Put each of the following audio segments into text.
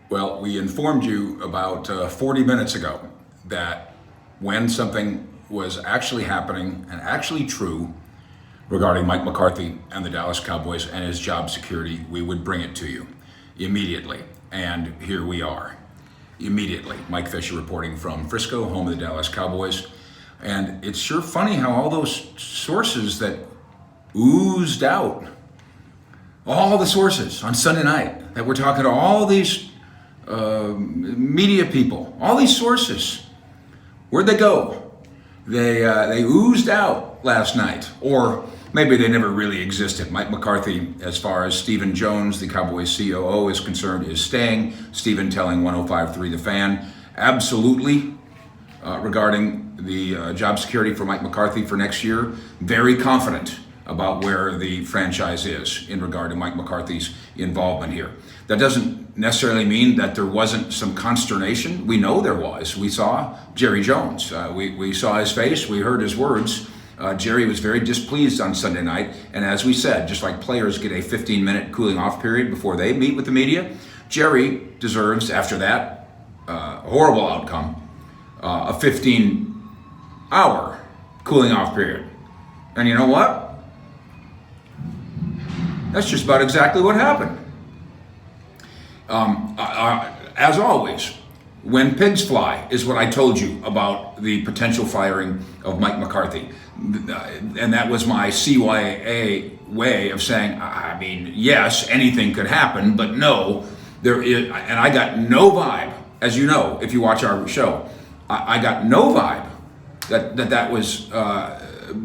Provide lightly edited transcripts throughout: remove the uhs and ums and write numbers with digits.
Well, we informed you about 40 minutes ago that when something was actually happening and actually true regarding Mike McCarthy and the Dallas Cowboys and his job security, we would bring it to you immediately. And here we are. Immediately. Mike Fisher reporting from Frisco, home of the Dallas Cowboys. And it's sure funny how all those sources that oozed out, all the sources on Sunday night that we're talking to all these media people, all these sources, where'd they go? They oozed out last night, or maybe they never really existed. Mike McCarthy, as far as Stephen Jones, the Cowboys COO, is concerned, is staying. Stephen telling 105.3 The Fan, absolutely, regarding the job security for Mike McCarthy for next year. Very confident about where the franchise is in regard to Mike McCarthy's involvement here. That doesn't necessarily mean that there wasn't some consternation. We know there was. We saw Jerry Jones. We saw his face. We heard his words. Jerry was very displeased on Sunday night. And as we said, just like players get a 15-minute cooling off period before they meet with the media, Jerry deserves, after that horrible outcome, a 15-hour cooling off period. And you know what? That's just about exactly what happened. As always, when pigs fly is what I told you about the potential firing of Mike McCarthy. And that was my CYA way of saying, I mean, yes, anything could happen, but no, there is, and I got no vibe, as you know, if you watch our show, I got no vibe that was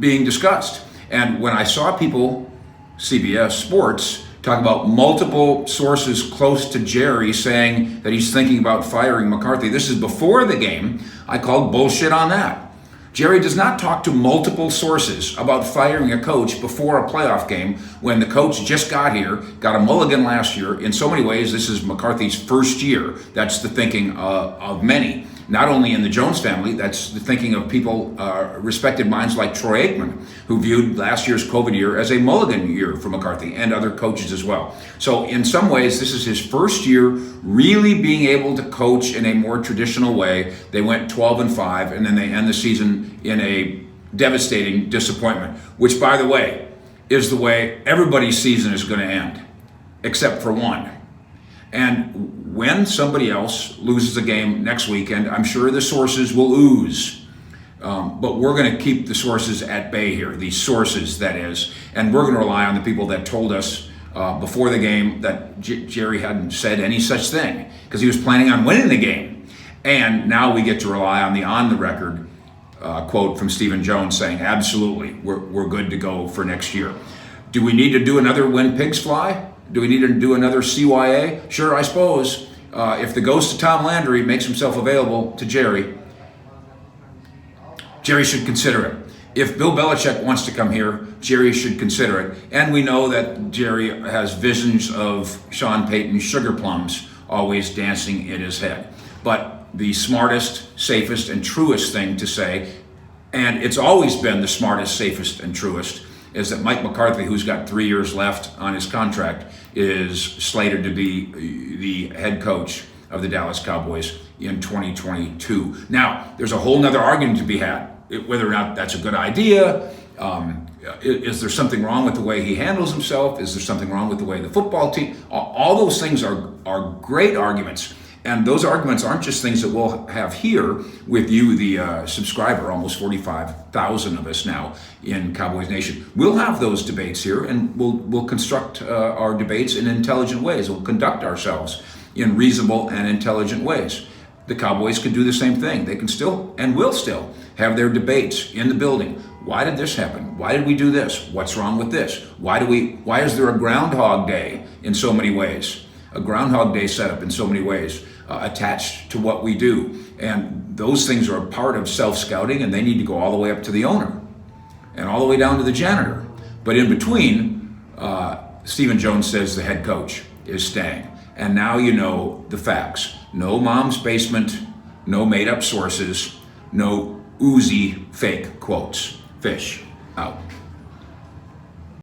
being discussed. And when I saw people, CBS Sports, talk about multiple sources close to Jerry saying that he's thinking about firing McCarthy. This is before the game. I called bullshit on that. Jerry does not talk to multiple sources about firing a coach before a playoff game when the coach just got here, got a mulligan last year. In so many ways, this is McCarthy's first year. That's the thinking of many. Not only in the Jones family, that's the thinking of people, respected minds like Troy Aikman, who viewed last year's COVID year as a mulligan year for McCarthy, and other coaches as well. So in some ways, this is his first year really being able to coach in a more traditional way. They went 12-5, and then they end the season in a devastating disappointment, which, by the way, is the way everybody's season is going to end, except for one. And when somebody else loses a game next weekend, I'm sure the sources will ooze. But we're going to keep the sources at bay here, these sources, that is. And we're going to rely on the people that told us before the game that Jerry hadn't said any such thing, because he was planning on winning the game. And now we get to rely on the on-the-record quote from Stephen Jones saying, absolutely, we're good to go for next year. Do we need to do another When Pigs Fly? Do we need to do another CYA? Sure, I suppose. If the ghost of Tom Landry makes himself available to Jerry, Jerry should consider it. If Bill Belichick wants to come here, Jerry should consider it. And we know that Jerry has visions of Sean Payton's sugar plums always dancing in his head. But the smartest, safest, and truest thing to say, and it's always been the smartest, safest, and truest, is that Mike McCarthy, who's got 3 years left on his contract, is slated to be the head coach of the Dallas Cowboys in 2022. Now, there's a whole nother argument to be had, whether or not that's a good idea. Is there something wrong with the way he handles himself? Is there something wrong with the way the football team? All those things are great arguments. And those arguments aren't just things that we'll have here with you, the subscriber, almost 45,000 of us now in Cowboys Nation. We'll have those debates here, and we'll construct our debates in intelligent ways. We'll conduct ourselves in reasonable and intelligent ways. The Cowboys can do the same thing. They can still, and will still, have their debates in the building. Why did this happen? Why did we do this? What's wrong with this? Why is there a Groundhog Day in so many ways? A Groundhog Day setup in so many ways. Attached to what we do. And those things are a part of self-scouting, and they need to go all the way up to the owner and all the way down to the janitor. But in between, Stephen Jones says the head coach is staying. And now you know the facts. No mom's basement, no made-up sources, no oozy fake quotes. Fish out.